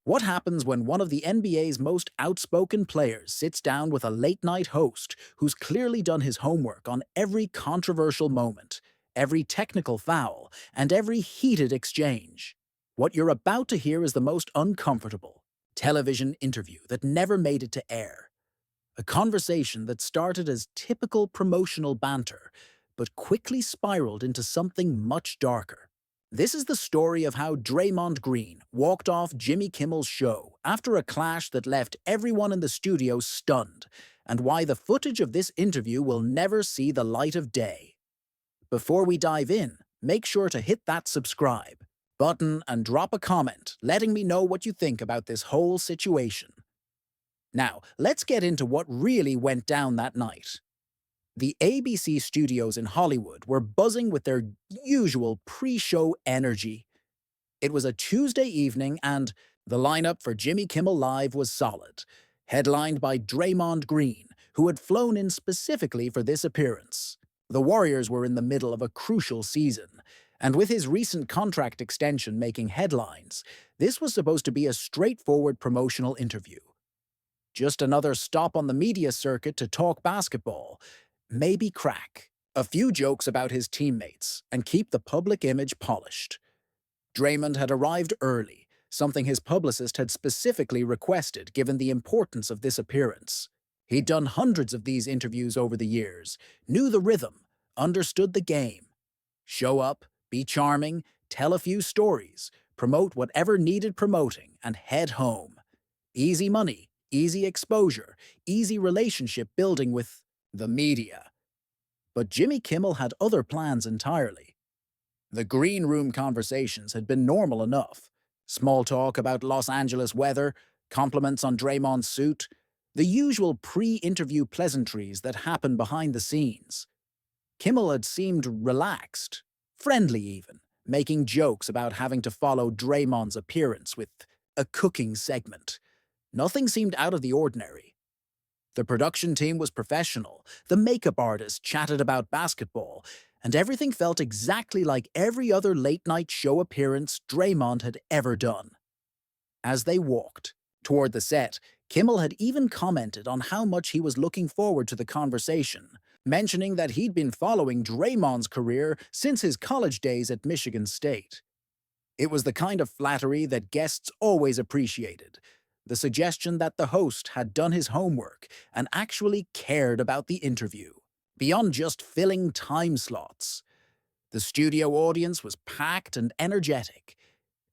What happens when one of the NBA's most outspoken players sits down with a late-night host who's clearly done his homework on every controversial moment, every technical foul, and every heated exchange? What you're about to hear is the most uncomfortable television interview that never made it to air. A conversation that started as typical promotional banter, but quickly spiraled into something much darker. This is the story of how Draymond Green walked off Jimmy Kimmel's show after a clash that left everyone in the studio stunned, and why the footage of this interview will never see the light of day. Before we dive in, make sure to hit that subscribe button and drop a comment letting me know what you think about this whole situation. Now, let's get into what really went down that night. The ABC studios in Hollywood were buzzing with their usual pre-show energy. It was a Tuesday evening and the lineup for Jimmy Kimmel Live was solid, headlined by Draymond Green, who had flown in specifically for this appearance. The Warriors were in the middle of a crucial season, and with his recent contract extension making headlines, this was supposed to be a straightforward promotional interview. Just another stop on the media circuit to talk basketball, maybe crack a few jokes about his teammates, and keep the public image polished. Draymond had arrived early, something his publicist had specifically requested given the importance of this appearance. He'd done hundreds of these interviews over the years, knew the rhythm, understood the game. Show up, be charming, tell a few stories, promote whatever needed promoting, and head home. Easy money, easy exposure, easy relationship building with the media. But Jimmy Kimmel had other plans entirely. The green room conversations had been normal enough. Small talk about Los Angeles weather, compliments on Draymond's suit, the usual pre-interview pleasantries that happen behind the scenes. Kimmel had seemed relaxed, friendly even, making jokes about having to follow Draymond's appearance with a cooking segment. Nothing seemed out of the ordinary. The production team was professional, the makeup artist chatted about basketball, and everything felt exactly like every other late-night show appearance Draymond had ever done. As they walked toward the set, Kimmel had even commented on how much he was looking forward to the conversation, mentioning that he'd been following Draymond's career since his college days at Michigan State. It was the kind of flattery that guests always appreciated, the suggestion that the host had done his homework and actually cared about the interview, beyond just filling time slots. The studio audience was packed and energetic,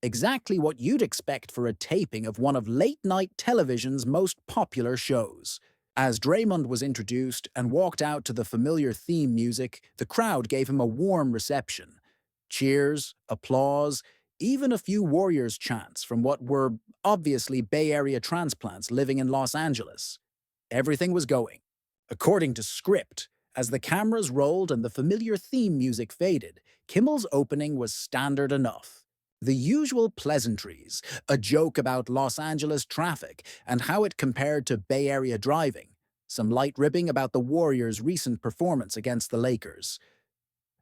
exactly what you'd expect for a taping of one of late-night television's most popular shows. As Draymond was introduced and walked out to the familiar theme music, the crowd gave him a warm reception. Cheers, applause, even a few Warriors chants from what were obviously Bay Area transplants living in Los Angeles. Everything was going according to script. As the cameras rolled and the familiar theme music faded, Kimmel's opening was standard enough. The usual pleasantries, a joke about Los Angeles traffic and how it compared to Bay Area driving, some light ribbing about the Warriors' recent performance against the Lakers.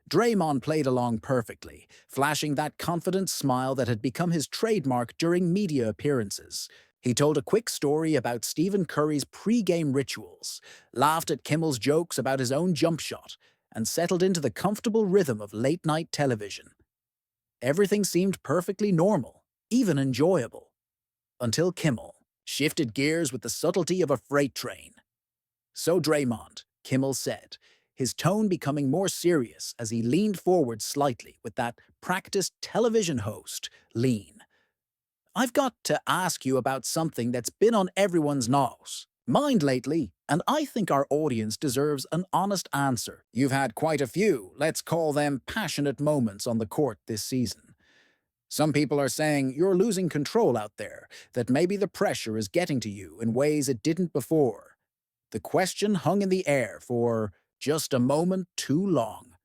Draymond played along perfectly, flashing that confident smile that had become his trademark during media appearances. He told a quick story about Stephen Curry's pre-game rituals, laughed at Kimmel's jokes about his own jump shot, and settled into the comfortable rhythm of late-night television. Everything seemed perfectly normal, even enjoyable, until Kimmel shifted gears with the subtlety of a freight train. "So Draymond," Kimmel said, his tone becoming more serious as he leaned forward slightly with that practiced television host lean. "I've got to ask you about something that's been on everyone's mind lately, and I think our audience deserves an honest answer. You've had quite a few, let's call them passionate moments on the court this season. Some people are saying you're losing control out there, that maybe the pressure is getting to you in ways it didn't before." The question hung in the air for just a moment too long.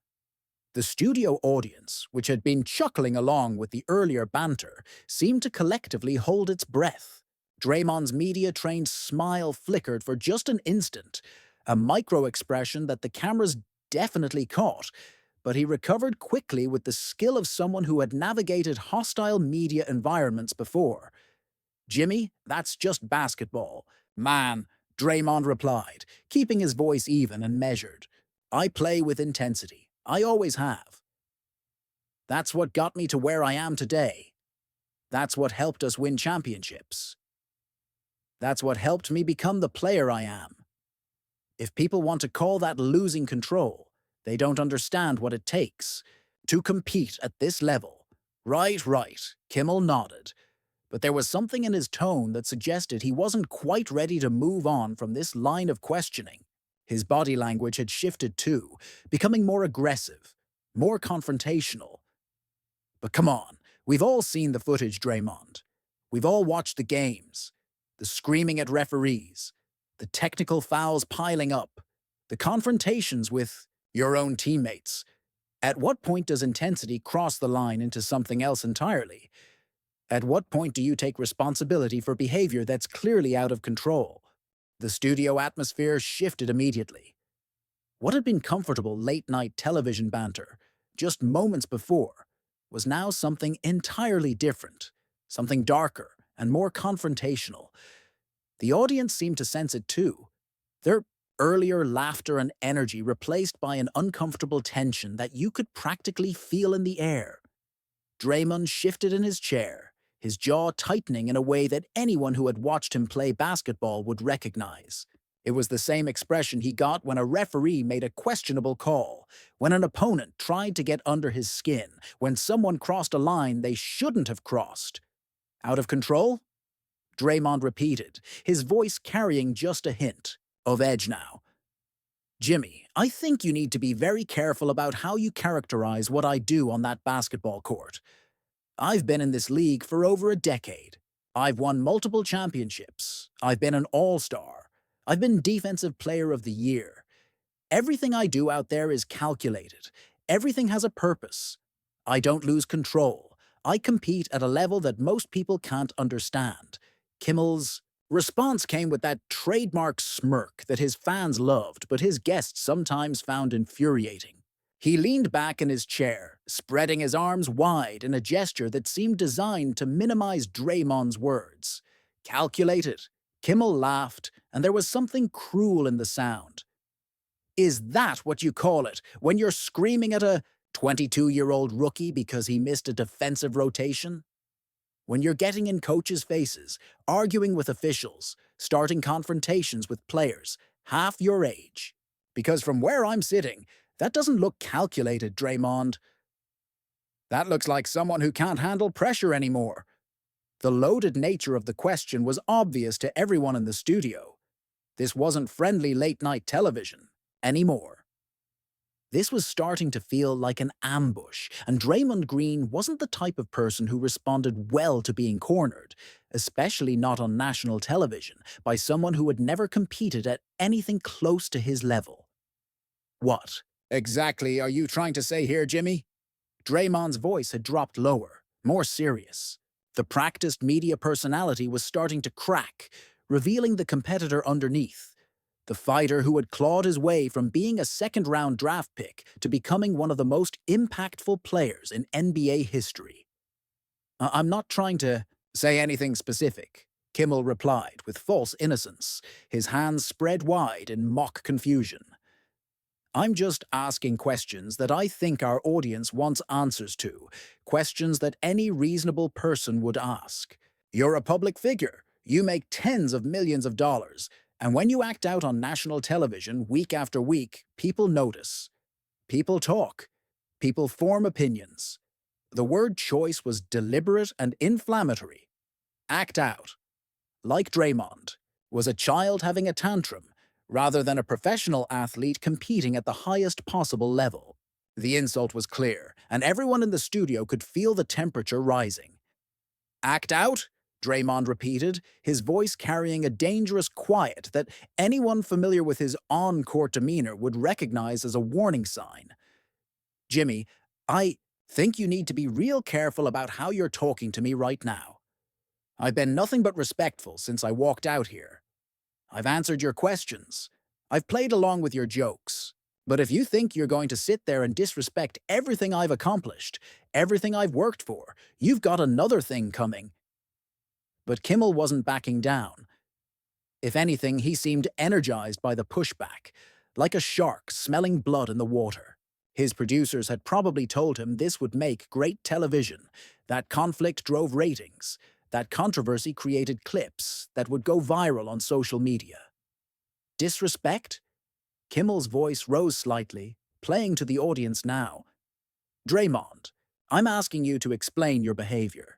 The studio audience, which had been chuckling along with the earlier banter, seemed to collectively hold its breath. Draymond's media-trained smile flickered for just an instant, a micro-expression that the cameras definitely caught, but he recovered quickly with the skill of someone who had navigated hostile media environments before. Jimmy, that's just basketball. Man, Draymond replied, keeping his voice even and measured. I play with intensity. I always have. That's what got me to where I am today. That's what helped us win championships. That's what helped me become the player I am. If people want to call that losing control, they don't understand what it takes to compete at this level. Right, Kimmel nodded, but there was something in his tone that suggested he wasn't quite ready to move on from this line of questioning. His body language had shifted too, becoming more aggressive, more confrontational. But come on, we've all seen the footage, Draymond. We've all watched the games, the screaming at referees, the technical fouls piling up, the confrontations with your own teammates. At what point does intensity cross the line into something else entirely? At what point do you take responsibility for behavior that's clearly out of control? The studio atmosphere shifted immediately. What had been comfortable late-night television banter just moments before was now something entirely different, something darker and more confrontational. The audience seemed to sense it too. Their earlier laughter and energy replaced by an uncomfortable tension that you could practically feel in the air. Draymond shifted in his chair, his jaw tightening in a way that anyone who had watched him play basketball would recognize. It was the same expression he got when a referee made a questionable call, when an opponent tried to get under his skin, when someone crossed a line they shouldn't have crossed. Out of control? Draymond repeated, his voice carrying just a hint of edge now. Jimmy, I think you need to be very careful about how you characterize what I do on that basketball court. I've been in this league for over a decade. I've won multiple championships. I've been an all-star. I've been Defensive Player of the Year. Everything I do out there is calculated. Everything has a purpose. I don't lose control. I compete at a level that most people can't understand. Kimmel's response came with that trademark smirk that his fans loved, but his guests sometimes found infuriating. He leaned back in his chair, spreading his arms wide in a gesture that seemed designed to minimize Draymond's words. Calculated. Kimmel laughed, and there was something cruel in the sound. Is that what you call it, when you're screaming at a 22-year-old rookie because he missed a defensive rotation? When you're getting in coaches' faces, arguing with officials, starting confrontations with players half your age? Because from where I'm sitting, that doesn't look calculated, Draymond. That looks like someone who can't handle pressure anymore. The loaded nature of the question was obvious to everyone in the studio. This wasn't friendly late-night television anymore. This was starting to feel like an ambush, and Draymond Green wasn't the type of person who responded well to being cornered, especially not on national television, by someone who had never competed at anything close to his level. What exactly are you trying to say here, Jimmy? Draymond's voice had dropped lower, more serious. The practiced media personality was starting to crack, revealing the competitor underneath. The fighter who had clawed his way from being a second-round draft pick to becoming one of the most impactful players in NBA history. I'm not trying to say anything specific, Kimmel replied with false innocence, his hands spread wide in mock confusion. I'm just asking questions that I think our audience wants answers to, questions that any reasonable person would ask. You're a public figure. You make tens of millions of dollars. And when you act out on national television week after week, people notice. People talk. People form opinions. The word choice was deliberate and inflammatory. Act out. Like Draymond, was a child having a tantrum, rather than a professional athlete competing at the highest possible level. The insult was clear, and everyone in the studio could feel the temperature rising. Act out? Draymond repeated, his voice carrying a dangerous quiet that anyone familiar with his on-court demeanor would recognize as a warning sign. Jimmy, I think you need to be real careful about how you're talking to me right now. I've been nothing but respectful since I walked out here. I've answered your questions. I've played along with your jokes. But if you think you're going to sit there and disrespect everything I've accomplished, everything I've worked for, you've got another thing coming. But Kimmel wasn't backing down. If anything, he seemed energized by the pushback, like a shark smelling blood in the water. His producers had probably told him this would make great television, that conflict drove ratings, that controversy created clips that would go viral on social media. Disrespect? Kimmel's voice rose slightly, playing to the audience now. Draymond, I'm asking you to explain your behavior.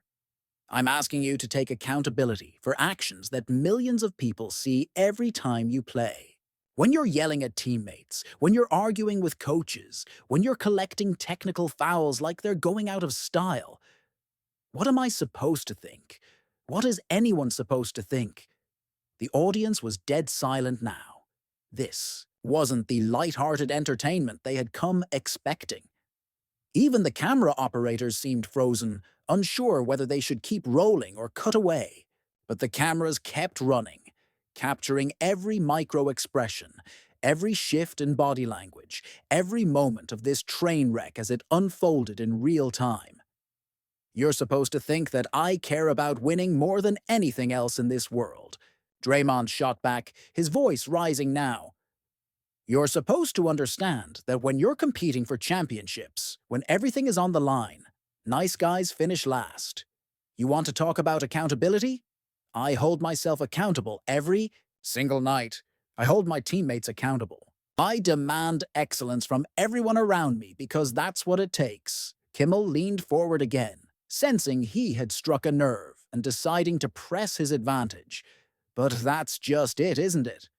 I'm asking you to take accountability for actions that millions of people see every time you play. When you're yelling at teammates, when you're arguing with coaches, when you're collecting technical fouls like they're going out of style, what am I supposed to think? What is anyone supposed to think? The audience was dead silent now. This wasn't the light-hearted entertainment they had come expecting. Even the camera operators seemed frozen, unsure whether they should keep rolling or cut away. But the cameras kept running, capturing every micro-expression, every shift in body language, every moment of this train wreck as it unfolded in real time. You're supposed to think that I care about winning more than anything else in this world. Draymond shot back, his voice rising now. You're supposed to understand that when you're competing for championships, when everything is on the line, nice guys finish last. You want to talk about accountability? I hold myself accountable every single night. I hold my teammates accountable. I demand excellence from everyone around me because that's what it takes. Kimmel leaned forward again, sensing he had struck a nerve and deciding to press his advantage. But that's just it, isn't it?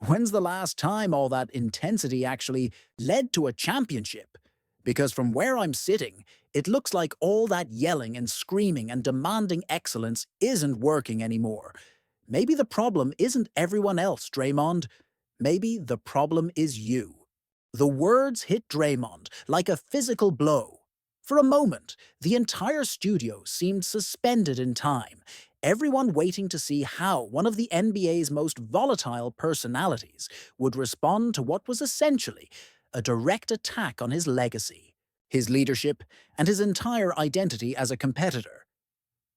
When's the last time all that intensity actually led to a championship? Because from where I'm sitting, it looks like all that yelling and screaming and demanding excellence isn't working anymore. Maybe the problem isn't everyone else, Draymond. Maybe the problem is you. The words hit Draymond like a physical blow. For a moment, the entire studio seemed suspended in time, everyone waiting to see how one of the NBA's most volatile personalities would respond to what was essentially a direct attack on his legacy, his leadership, and his entire identity as a competitor.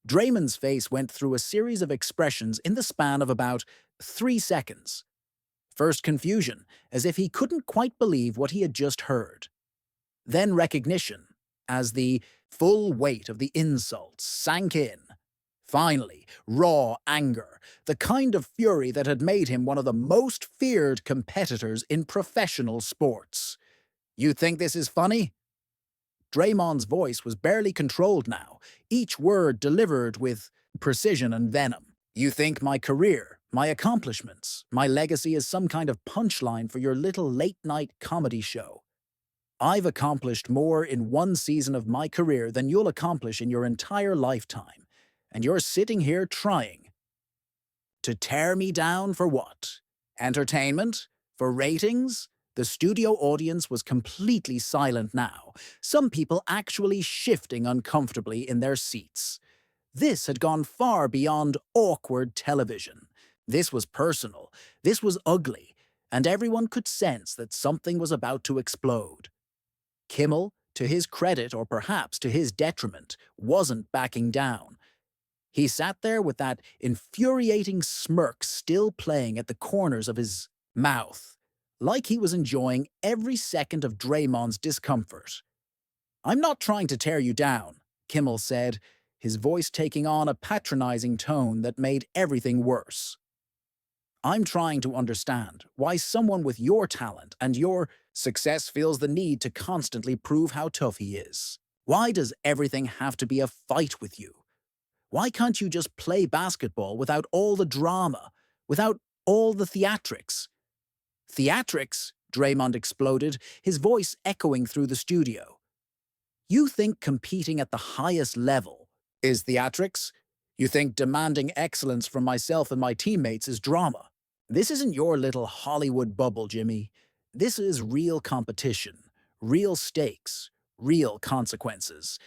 Draymond's face went through a series of expressions in the span of about 3 seconds. First confusion, as if he couldn't quite believe what he had just heard. Then recognition, as the full weight of the insults sank in. Finally, raw anger, the kind of fury that had made him one of the most feared competitors in professional sports. You think this is funny? Draymond's voice was barely controlled now, each word delivered with precision and venom. You think my career, my accomplishments, my legacy is some kind of punchline for your little late-night comedy show. I've accomplished more in one season of my career than you'll accomplish in your entire lifetime, and you're sitting here trying to tear me down for what? Entertainment? For ratings? The studio audience was completely silent now, some people actually shifting uncomfortably in their seats. This had gone far beyond awkward television. This was personal, this was ugly, and everyone could sense that something was about to explode. Kimmel, to his credit or perhaps to his detriment, wasn't backing down. He sat there with that infuriating smirk still playing at the corners of his mouth, like he was enjoying every second of Draymond's discomfort. I'm not trying to tear you down, Kimmel said, his voice taking on a patronizing tone that made everything worse. I'm trying to understand why someone with your talent and your success feels the need to constantly prove how tough he is. Why does everything have to be a fight with you? Why can't you just play basketball without all the drama, without all the theatrics? Theatrics? Draymond exploded, his voice echoing through the studio. You think competing at the highest level is theatrics? You think demanding excellence from myself and my teammates is drama? This isn't your little Hollywood bubble, Jimmy. This is real competition, real stakes, real consequences.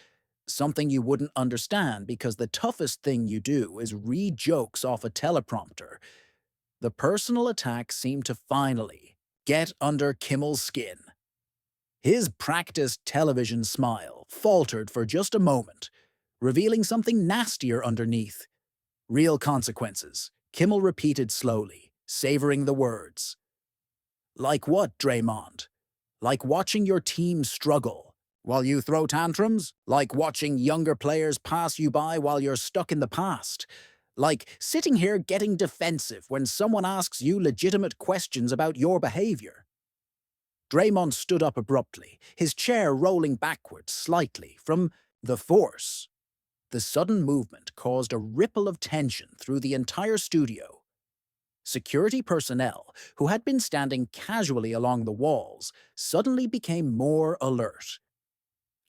Something you wouldn't understand because the toughest thing you do is read jokes off a teleprompter. The personal attack seemed to finally get under Kimmel's skin. His practiced television smile faltered for just a moment, revealing something nastier underneath. Real consequences, Kimmel repeated slowly, savoring the words. Like what, Draymond? Like watching your team struggle while you throw tantrums? Like watching younger players pass you by while you're stuck in the past? Like sitting here getting defensive when someone asks you legitimate questions about your behavior? Draymond stood up abruptly, his chair rolling backwards slightly from the force. The sudden movement caused a ripple of tension through the entire studio. Security personnel, who had been standing casually along the walls, suddenly became more alert.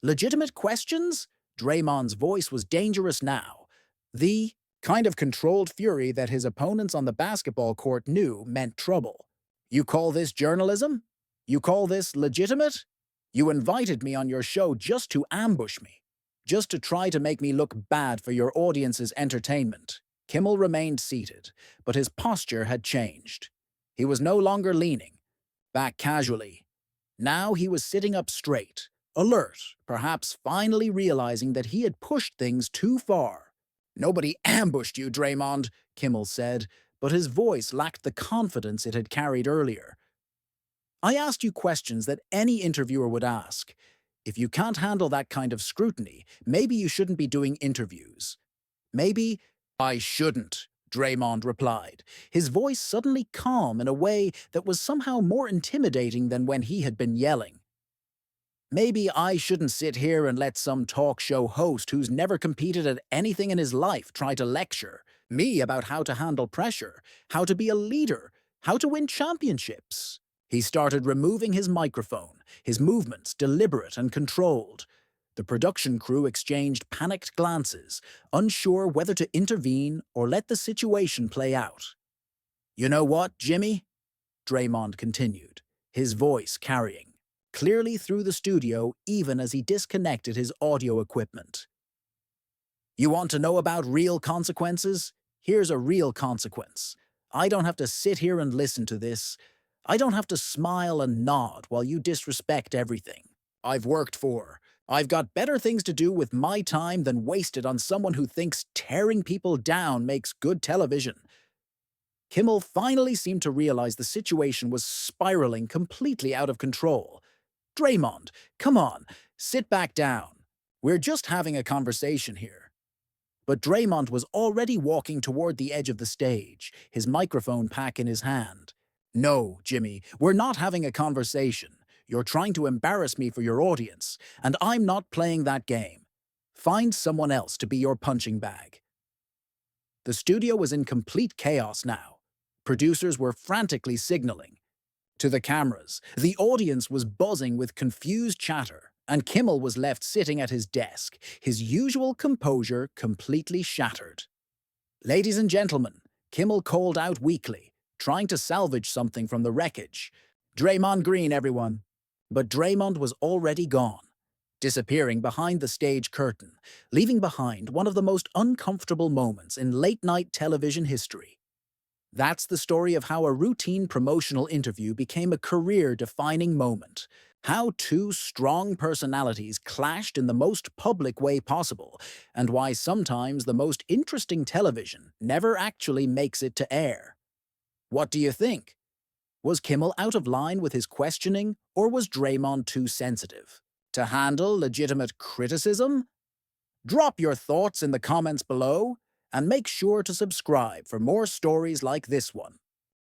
Legitimate questions? Draymond's voice was dangerous now. The kind of controlled fury that his opponents on the basketball court knew meant trouble. You call this journalism? You call this legitimate? You invited me on your show just to ambush me, just to try to make me look bad for your audience's entertainment. Kimmel remained seated, but his posture had changed. He was no longer leaning back casually. Now he was sitting up straight, alert, perhaps finally realizing that he had pushed things too far. Nobody ambushed you, Draymond, Kimmel said, but his voice lacked the confidence it had carried earlier. I asked you questions that any interviewer would ask. If you can't handle that kind of scrutiny, maybe you shouldn't be doing interviews. Maybe I shouldn't, Draymond replied, his voice suddenly calm in a way that was somehow more intimidating than when he had been yelling. Maybe I shouldn't sit here and let some talk show host who's never competed at anything in his life try to lecture me about how to handle pressure, how to be a leader, how to win championships. He started removing his microphone, his movements deliberate and controlled. The production crew exchanged panicked glances, unsure whether to intervene or let the situation play out. You know what, Jimmy? Draymond continued, his voice carrying clearly through the studio even as he disconnected his audio equipment. You want to know about real consequences? Here's a real consequence. I don't have to sit here and listen to this. I don't have to smile and nod while you disrespect everything I've worked for. I've got better things to do with my time than waste it on someone who thinks tearing people down makes good television. Kimmel finally seemed to realize the situation was spiraling completely out of control. Draymond, come on, sit back down. We're just having a conversation here. But Draymond was already walking toward the edge of the stage, his microphone pack in his hand. No, Jimmy, we're not having a conversation. You're trying to embarrass me for your audience, and I'm not playing that game. Find someone else to be your punching bag. The studio was in complete chaos now. Producers were frantically signaling to the cameras. The audience was buzzing with confused chatter, and Kimmel was left sitting at his desk, his usual composure completely shattered. Ladies and gentlemen, Kimmel called out weakly, trying to salvage something from the wreckage. Draymond Green, everyone. But Draymond was already gone, disappearing behind the stage curtain, leaving behind one of the most uncomfortable moments in late-night television history. That's the story of how a routine promotional interview became a career-defining moment. How two strong personalities clashed in the most public way possible, and why sometimes the most interesting television never actually makes it to air. What do you think? Was Kimmel out of line with his questioning, or was Draymond too sensitive to handle legitimate criticism? Drop your thoughts in the comments below, and make sure to subscribe for more stories like this one.